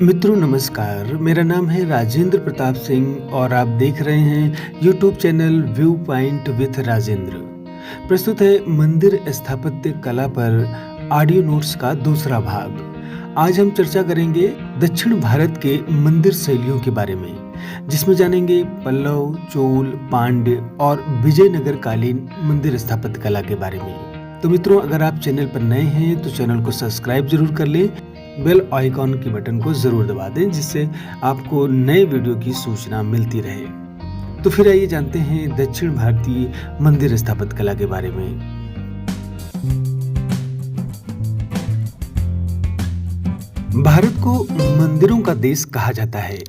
मित्रों नमस्कार, मेरा नाम है राजेंद्र प्रताप सिंह और आप देख रहे हैं YouTube channel view point with Rajendra. प्रस्तुत है मंदिर स्थापत्य कला पर ऑडियो नोट्स का दूसरा भाग। आज हम चर्चा करेंगे दक्षिण भारत के मंदिर शैलियों के बारे में, जिसमें जानेंगे पल्लव, चोल, पांड्य और विजयनगर कालीन मंदिर स्थापत्य कला के बारे में। तो मित्रों, अगर आप चैनल पर नए हैं तो चैनल को सब्सक्राइब जरूर कर लें, बेल आइकॉन की बटन को जरूर दबा दें, जिससे आपको नए वीडियो की सूचना मिलती रहे। तो फिर आइए जानते हैं दक्षिण भारतीय मंदिर स्थापत्य कला के बारे में। भारत को मंदिरों का देश कहा जाता है।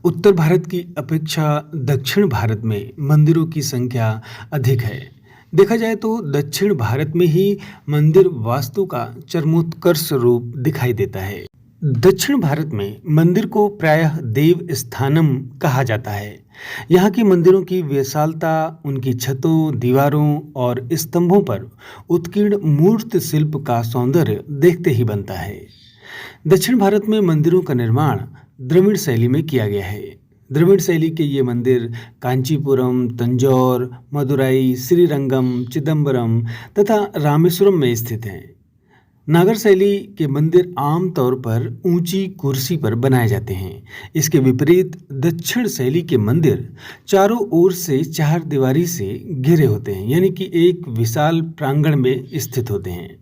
उत्तर भारत की अपेक्षा दक्षिण भारत में मंदिरों की संख्या अधिक है। देखा जाए तो दक्षिण भारत में ही मंदिर वास्तु का चरमोत्कर्ष रूप दिखाई देता है। दक्षिण भारत में मंदिर को प्रायः देव स्थानम कहा जाता है। यहाँ की मंदिरों की विशालता उनकी छतों, दीवारों और स्तंभों पर उत्कीर्ण मूर्त शिल्प का सौंदर्य देखते ही बनता है। दक्षिण भारत में मंदिरों का निर्माण द्रविड़ शैली में किया गया है। द्रविड़ शैली के ये मंदिर कांचीपुरम, तंजौर, मदुराई, श्रीरंगम, चिदम्बरम तथा रामेश्वरम में स्थित हैं। नागर शैली के मंदिर आमतौर पर ऊंची कुर्सी पर बनाए जाते हैं। इसके विपरीत दक्षिण शैली के मंदिर चारों ओर से चार दीवारी से घिरे होते हैं, यानी कि एक विशाल प्रांगण में स्थित होते हैं।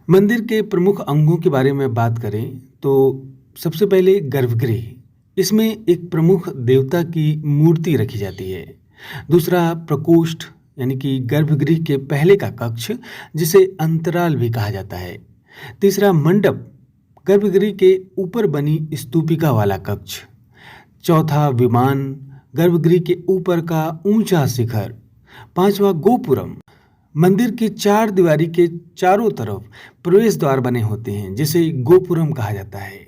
मंदिर के प्रमुख अंगों के बारे में बात करें तो सबसे पहले गर्भगृह। इसमें एक प्रमुख देवता की मूर्ति रखी जाती है। दूसरा प्रकोष्ठ, यानी कि गर्भगृह के पहले का कक्ष, जिसे अंतराल भी कहा जाता है। तीसरा मंडप, गर्भगृह के ऊपर बनी स्तूपिका वाला कक्ष। चौथा विमान, गर्भगृह के ऊपर का ऊंचा शिखर। पांचवा गोपुरम, मंदिर की चार दीवारी के चारों तरफ प्रवेश द्वार बने होते हैं, जिसे गोपुरम कहा जाता है।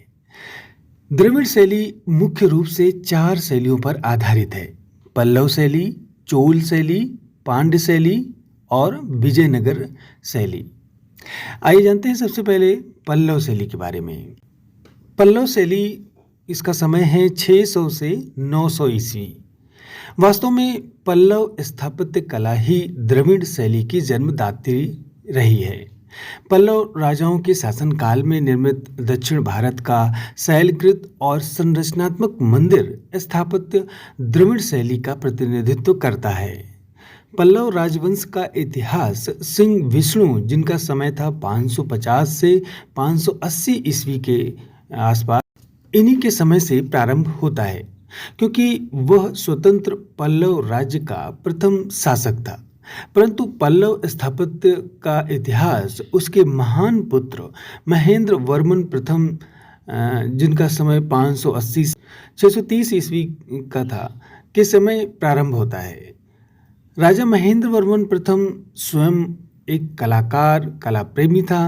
द्रविड़ शैली मुख्य रूप से चार शैलियों पर आधारित है: पल्लव शैली, चोल शैली, पांड्य शैली और विजयनगर शैली। आइए जानते हैं सबसे पहले पल्लव शैली के बारे में। पल्लव शैली, इसका समय है 600 से 900 ईस्वी। वास्तव में पल्लव स्थापत्य कला ही द्रविड़ शैली की जन्मदात्री रही है। पल्लव राजाओं के शासनकाल में निर्मित दक्षिण भारत का शैलकृत और संरचनात्मक मंदिर स्थापत्य द्रविड़ शैली का प्रतिनिधित्व करता है। पल्लव राजवंश का इतिहास सिंह विष्णु, जिनका समय था 550 से 580 ईस्वी के आसपास, इन्हीं के समय से प्रारंभ होता है, क्योंकि वह स्वतंत्र पल्लव राज्य का प्रथम शासक था। परंतु पल्लव स्थापत्य का इतिहास उसके महान पुत्र महेंद्र वर्मन प्रथम, जिनका समय 580 630 ईस्वी का था, के समय प्रारंभ होता है। राजा महेंद्र वर्मन प्रथम स्वयं एक कलाकार, कला प्रेमी था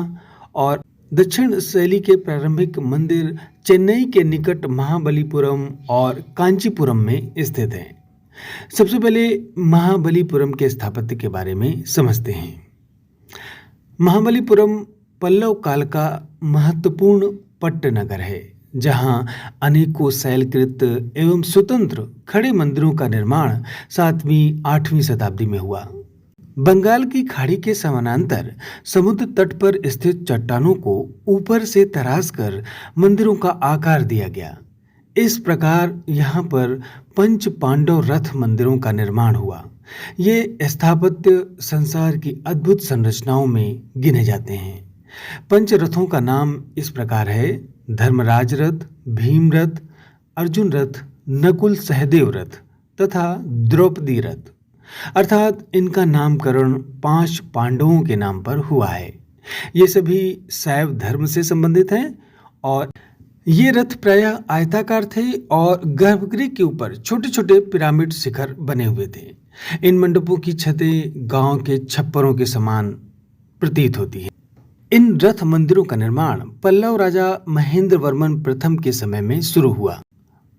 और दक्षिण शैली के प्रारंभिक मंदिर चेन्नई के निकट महाबलीपुरम और कांचीपुरम में स्थित हैं। सबसे पहले महाबलीपुरम के स्थापत्य के बारे में समझते हैं। महाबलीपुरम पल्लव काल का महत्वपूर्ण पट्ट नगर है, जहां अनेकों शैलकृत एवं स्वतंत्र खड़े मंदिरों का निर्माण 7वीं 8वीं शताब्दी में हुआ। बंगाल की खाड़ी के समानांतर समुद्र तट पर स्थित चट्टानों को ऊपर से तराश कर मंदिरों का आकार दिया गया। इस प्रकार यहाँ पर पंच पांडव रथ मंदिरों का निर्माण हुआ। ये स्थापत्य संसार की अद्भुत संरचनाओं में गिने जाते हैं। पंच रथों का नाम इस प्रकार है: धर्मराज रथ, भीम रथ, अर्जुन रथ, नकुल सहदेव रथ तथा द्रौपदी रथ। अर्थात इनका नामकरण 5 पांडवों के नाम पर हुआ है। ये सभी शैव धर्म से संबंधित हैं और ये रथ प्रायः आयताकार थे और गर्भगृह के ऊपर छोटे छोटे पिरामिड शिखर बने हुए थे। इन मंडपों की छतें गांव के छप्परों के समान प्रतीत होती हैं। इन रथ मंदिरों का निर्माण पल्लव राजा महेंद्र वर्मन प्रथम के समय में शुरू हुआ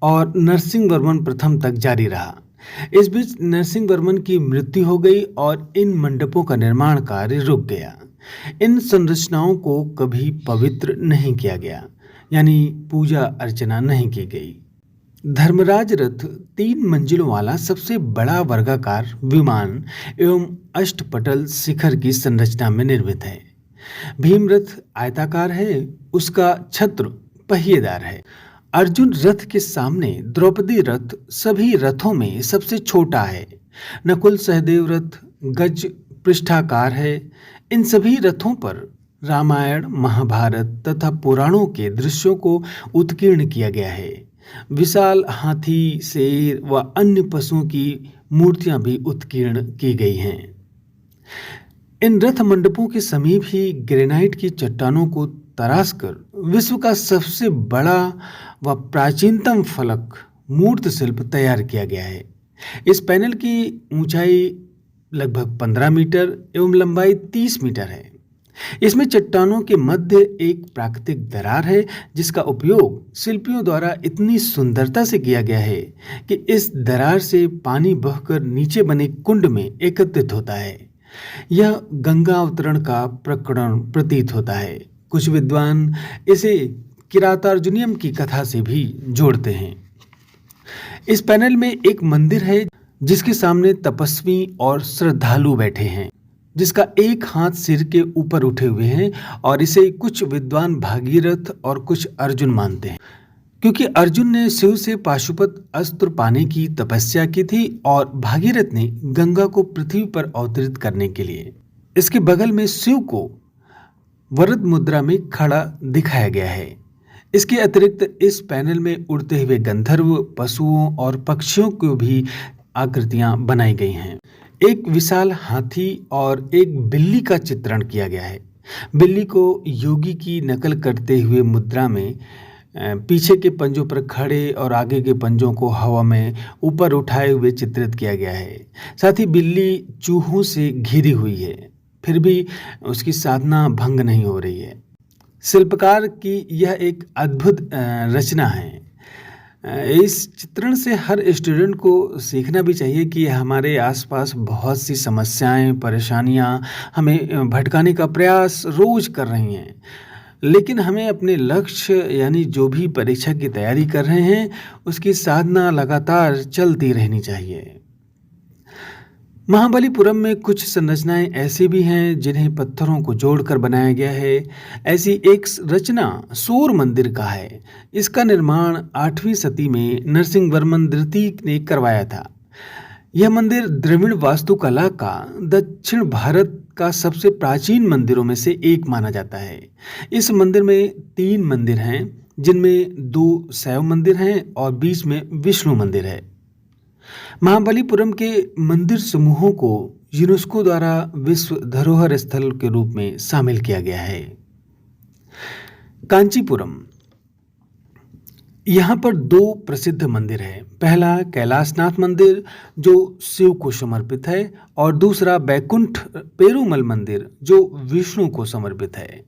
और नरसिंह वर्मन प्रथम तक जारी रहा। इस बीच नरसिंह वर्मन की मृत्यु हो गई और इन मंडपों का निर्माण कार्य रुक गया। इन संरचनाओं को कभी पवित्र नहीं किया गया, यानी पूजा अर्चना नहीं की गई। धर्मराज रथ 3 मंजिलों वाला सबसे बड़ा वर्गाकार विमान एवं अष्टपटल शिखर की संरचना में निर्मित है। भीम रथ आयताकार है, उसका छत्र पहिएदार है। अर्जुन रथ के सामने, द्रौपदी रथ सभी रथों में सबसे छोटा है। नकुल सहदेव रथ गज पृष्ठाकार है। इन सभी रथों पर रामायण, महाभारत तथा पुराणों के दृश्यों को उत्कीर्ण किया गया है। विशाल हाथी, शेर व अन्य पशुओं की मूर्तियां भी उत्कीर्ण की गई हैं। इन रथ मंडपों के समीप ही ग्रेनाइट की चट्टानों को तराशकर विश्व का सबसे बड़ा व प्राचीनतम फलक मूर्त शिल्प तैयार किया गया है। इस पैनल की ऊंचाई लगभग 15 मीटर एवं लंबाई 30 मीटर है। इसमें चट्टानों के मध्य एक प्राकृतिक दरार है, जिसका उपयोग शिल्पियों द्वारा इतनी सुंदरता से किया गया है कि इस दरार से पानी बहकर नीचे बने कुंड में एकत्रित होता है। यह गंगा अवतरण का प्रकरण प्रतीत होता है। कुछ विद्वान इसे किरातार्जुनियम की कथा से भी जोड़ते हैं। इस पैनल में एक मंदिर है जिसके सामने तपस्वी और श्रद्धालु बैठे हैं, जिसका एक हाथ सिर के ऊपर उठे हुए हैं, और इसे कुछ विद्वान भागीरथ और कुछ अर्जुन मानते हैं, क्योंकि अर्जुन ने शिव से पाशुपत अस्त्र पाने की तपस्या की थी और भागीरथ ने गंगा को पृथ्वी पर अवतरित करने के लिए। इसके बगल में शिव को वरद मुद्रा में खड़ा दिखाया गया है। इसके अतिरिक्त इस पैनल में उड़ते हुए गंधर्व, पशुओं और पक्षियों को भी आकृतियां बनाई गई हैं। एक विशाल हाथी और एक बिल्ली का चित्रण किया गया है। बिल्ली को योगी की नकल करते हुए मुद्रा में पीछे के पंजों पर खड़े और आगे के पंजों को हवा में ऊपर उठाए हुए चित्रित किया गया है। साथ ही बिल्ली चूहों से घिरी हुई है, फिर भी उसकी साधना भंग नहीं हो रही है। शिल्पकार की यह एक अद्भुत रचना है। इस चित्रण से हर स्टूडेंट को सीखना भी चाहिए कि हमारे आसपास बहुत सी समस्याएं, परेशानियां हमें भटकाने का प्रयास रोज कर रही हैं, लेकिन हमें अपने लक्ष्य यानी जो भी परीक्षा की तैयारी कर रहे हैं उसकी साधना लगातार चलती रहनी चाहिए। महाबलीपुरम में कुछ संरचनाएं ऐसी भी हैं जिन्हें पत्थरों को जोड़कर बनाया गया है। ऐसी एक रचना सूर मंदिर का है। इसका निर्माण 8वीं सदी में नरसिंहवर्मन द्वितीय ने करवाया था। यह मंदिर द्रविड़ वास्तुकला का दक्षिण भारत का सबसे प्राचीन मंदिरों में से एक माना जाता है। इस मंदिर में 3 मंदिर हैं, जिनमें 2 शैव मंदिर हैं और बीच में विष्णु मंदिर है। महाबलीपुरम के मंदिर समूहों को यूनेस्को द्वारा विश्व धरोहर स्थल के रूप में शामिल किया गया है। कांचीपुरम, यहाँ पर 2 प्रसिद्ध मंदिर हैं। पहला कैलाशनाथ मंदिर जो शिव को समर्पित है, और दूसरा बैकुंठ पेरुमल मंदिर जो विष्णु को समर्पित है।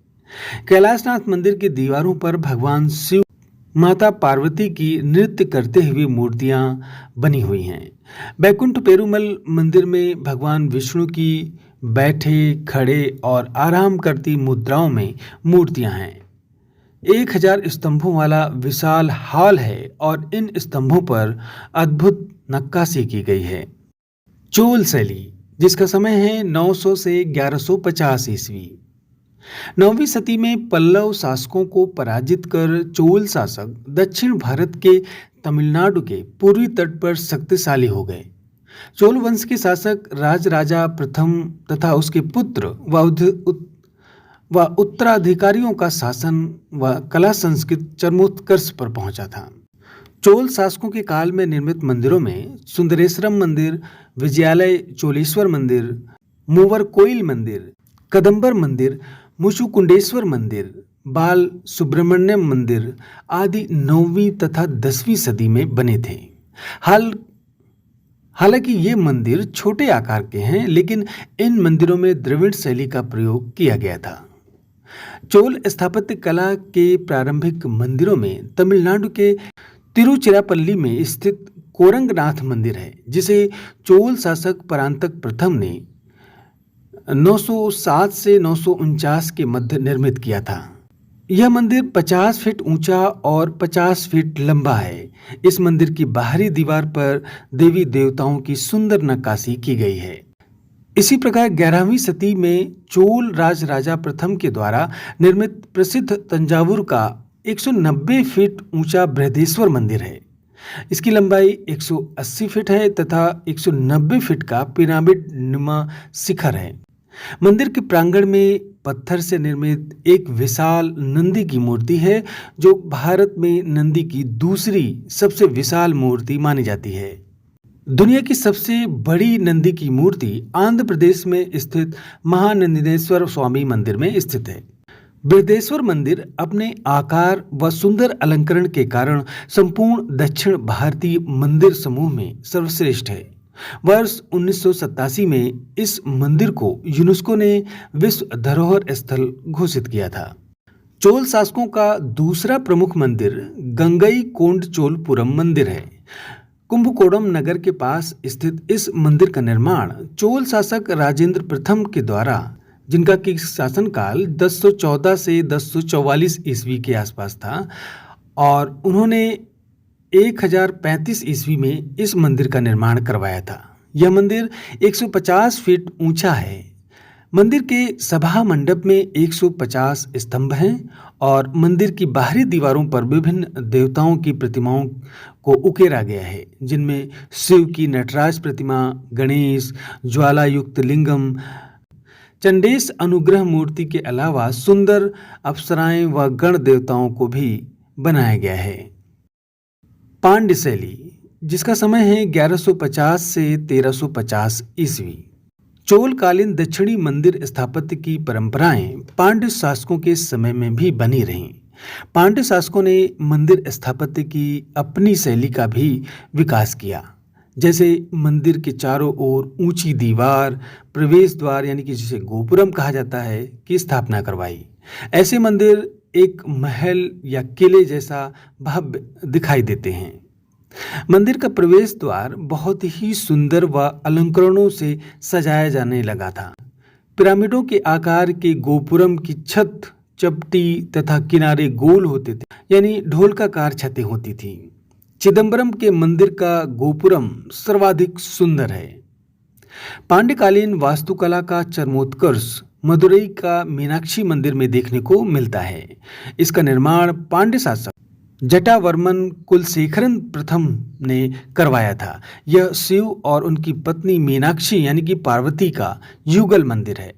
कैलाशनाथ मंदिर की दीवारों पर भगवान शिव, माता पार्वती की नृत्य करते हुए मूर्तियां बनी हुई हैं। बैकुंठ पेरुमल मंदिर में भगवान विष्णु की बैठे, खड़े और आराम करती मुद्राओं में मूर्तियां हैं। 1000 स्तंभों वाला विशाल हॉल है और इन स्तंभों पर अद्भुत नक्काशी की गई है। चोल शैली, जिसका समय है 900 से 1150 ईस्वी। 9वीं सदी में पल्लव शासकों को पराजित कर चोल शासक दक्षिण भारत के तमिलनाडु के पूर्वी तट पर शक्तिशाली हो गए। चोल वंश के शासक राजराजा प्रथम तथा उसके पुत्र व उत्तराधिकारियों का शासन व कला संस्कृति चरमोत्कर्ष पर पहुंचा था। चोल शासकों के काल में निर्मित मंदिरों में सुंदरेश्वरम मंदिर, विजयालय चोलेश्वर मंदिर, मूवर कोइल मंदिर, कदम्बर मंदिर, मुचुकुंडेश्वर मंदिर, बाल सुब्रमण्यम मंदिर आदि 9वीं तथा 10वीं सदी में बने थे। हालांकि ये मंदिर छोटे आकार के हैं, लेकिन इन मंदिरों में द्रविड़ शैली का प्रयोग किया गया था। चोल स्थापत्य कला के प्रारंभिक मंदिरों में तमिलनाडु के तिरुचिरापल्ली में स्थित कोरंगनाथ मंदिर है, जिसे चोल शासक परांतक प्रथम ने 907 से 949 के मध्य निर्मित किया था। यह मंदिर 50 फीट ऊंचा और 50 फीट लंबा है। इस मंदिर की बाहरी दीवार पर देवी देवताओं की सुंदर नक्काशी की गई है। इसी प्रकार 11वीं सदी में चोल राजा प्रथम के द्वारा निर्मित प्रसिद्ध तंजावुर का 190 फीट ऊंचा बृहदेश्वर मंदिर है। इसकी लंबाई 180 फीट है तथा 190 फीट का पिरामिड नुमा शिखर है। मंदिर के प्रांगण में पत्थर से निर्मित एक विशाल नंदी की मूर्ति है, जो भारत में नंदी की दूसरी सबसे विशाल मूर्ति मानी जाती है। दुनिया की सबसे बड़ी नंदी की मूर्ति आंध्र प्रदेश में स्थित महानंदिनेश्वर स्वामी मंदिर में स्थित है। बृहदेश्वर मंदिर अपने आकार व सुंदर अलंकरण के कारण संपूर्ण दक्षिण भारतीय मंदिर समूह में सर्वश्रेष्ठ है। वर्ष 1987 में इस मंदिर को यूनेस्को ने विश्व धरोहर स्थल घोषित किया था। चोल शासकों का दूसरा प्रमुख मंदिर गंगई कोंडचोलपुरम मंदिर है। कुंभकोणम नगर के पास स्थित इस मंदिर का निर्माण चोल शासक राजेंद्र प्रथम के द्वारा, जिनका की शासनकाल 1014 से 1044 ईस्वी के आसपास था, और उन्होंने 1035 ईस्वी में इस मंदिर का निर्माण करवाया था। यह मंदिर 150 फीट ऊंचा है। मंदिर के सभा मंडप में 150 स्तंभ हैं और मंदिर की बाहरी दीवारों पर विभिन्न देवताओं की प्रतिमाओं को उकेरा गया है, जिनमें शिव की नटराज प्रतिमा, गणेश, ज्वालायुक्त लिंगम, चंडेश अनुग्रह मूर्ति के अलावा सुंदर अप्सराएं व गण देवताओं को भी बनाया गया है। पांड्य शैली, जिसका समय है 1150 से 1350 ईस्वी। चोलकालीन दक्षिणी मंदिर स्थापत्य की परंपराएं पांड्य शासकों के समय में भी बनी रहीं। पांड्य शासकों ने मंदिर स्थापत्य की अपनी शैली का भी विकास किया, जैसे मंदिर के चारों ओर ऊंची दीवार, प्रवेश द्वार यानी कि जिसे गोपुरम कहा जाता है, की स्थापना करवाई। ऐसे मंदिर एक महल या किले जैसा भव्य दिखाई देते हैं। मंदिर का प्रवेश द्वार बहुत ही सुंदर व अलंकरणों से सजाया जाने लगा था। पिरामिडों के आकार के गोपुरम की छत चपटी तथा किनारे गोल होते थे, यानी ढोलकाकार छतें होती थी। चिदंबरम के मंदिर का गोपुरम सर्वाधिक सुंदर है। पांड्यकालीन वास्तुकला का चरमोत्कर्ष मदुरई का मीनाक्षी मंदिर में देखने को मिलता है। इसका निर्माण पांड्य शासक जटावर्मन कुलशेखरन प्रथम ने करवाया था। यह शिव और उनकी पत्नी मीनाक्षी यानी कि पार्वती का युगल मंदिर है।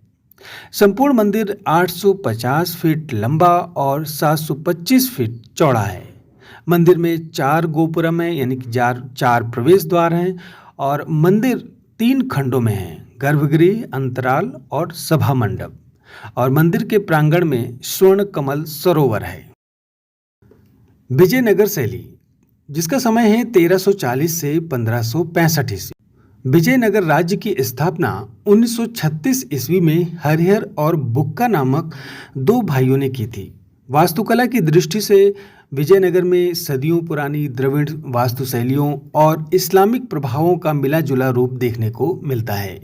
संपूर्ण मंदिर 850 फीट लंबा और 725 फीट चौड़ा है। मंदिर में 4 गोपुरम है, यानी कि 4 प्रवेश द्वार हैं, और मंदिर 3 खंडों में है: गर्भगृह, अंतराल और सभा मंडप। और मंदिर के प्रांगण में स्वर्ण कमल सरोवर है। विजयनगर शैली, जिसका समय है 1340 से 1565 ईस्वी। विजयनगर राज्य की स्थापना 1936 ईस्वी में हरिहर और बुक्का नामक 2 भाइयों ने की थी। वास्तुकला की दृष्टि से विजयनगर में सदियों पुरानी द्रविड़ वास्तुशैलियों और इस्लामिक प्रभावों का मिला जुला रूप देखने को मिलता है।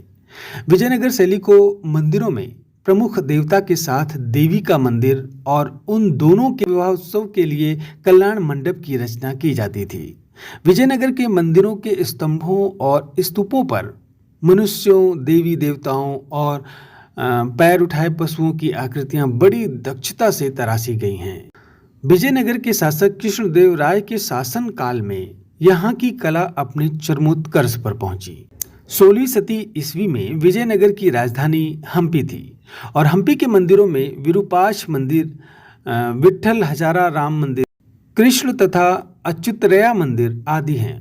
विजयनगर शैली को मंदिरों में प्रमुख देवता के साथ देवी का मंदिर और उन दोनों के विवाह उत्सव के लिए कल्याण मंडप की रचना की जाती थी। विजयनगर के मंदिरों के स्तंभों और स्तूपों पर मनुष्यों, देवी देवताओं और पैर उठाए पशुओं की आकृतियां बड़ी दक्षता से तराशी गई हैं। विजयनगर के शासक कृष्णदेव राय के शासन काल में यहाँ की कला अपने चरमोत्कर्ष पर पहुंची। 16वीं शती ईस्वी में विजयनगर की राजधानी हम्पी थी और हम्पी के मंदिरों में विरूपाक्ष मंदिर, विट्ठल हजारा राम मंदिर, कृष्ण तथा अच्युतरैया मंदिर आदि हैं।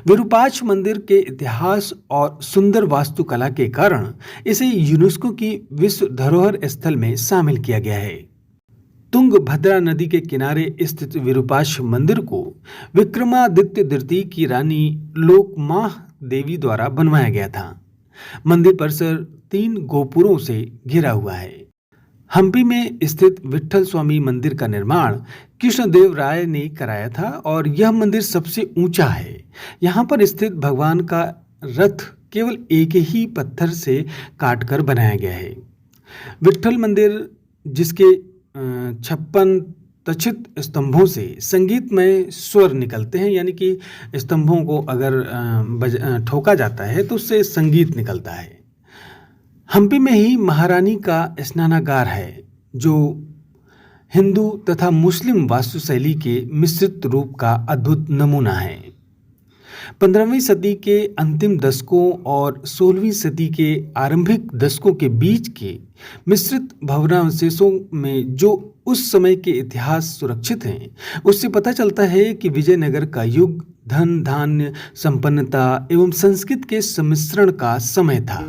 विरूपाक्ष मंदिर के इतिहास और सुंदर वास्तुकला के कारण इसे यूनेस्को की विश्व धरोहर स्थल में शामिल किया गया है। तुंगभद्रा नदी के किनारे स्थित विरूपाक्ष मंदिर को विक्रमादित्य द्वितीय की रानी लोकमाह देवी द्वारा बनवाया गया था। मंदिर परिसर 3 गोपुरों से घिरा हुआ है। हम्पी में स्थित विट्ठल स्वामी मंदिर का निर्माण कृष्णदेव राय ने कराया था और यह मंदिर सबसे ऊंचा है। यहाँ पर स्थित भगवान का रथ केवल एक ही पत्थर से काटकर बनाया गया है। विट्ठल मंदिर, जिसके 56 तचित स्तंभों से संगीतमय स्वर निकलते हैं, यानी कि स्तंभों को अगर ठोका जाता है तो उससे संगीत निकलता है। हम्पी में ही महारानी का स्नानागार है, जो हिंदू तथा मुस्लिम वास्तुशैली के मिश्रित रूप का अद्भुत नमूना है। 15वीं सदी के अंतिम दशकों और 16वीं सदी के आरंभिक दशकों के बीच के मिश्रित भवनावशेषों में जो उस समय के इतिहास सुरक्षित हैं, उससे पता चलता है कि विजयनगर का युग धन, धान्य, संपन्नता एवं संस्कृत के सम्मिश्रण का समय था।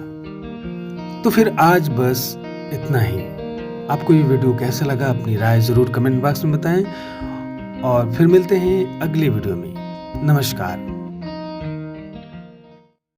तो फिर आज बस इतना ही। आपको ये वीडियो कैसा लगा, अपनी राय जरूर कमेंट बॉक्स में बताएं और फिर मिलते हैं अगले वीडियो में। नमस्कार।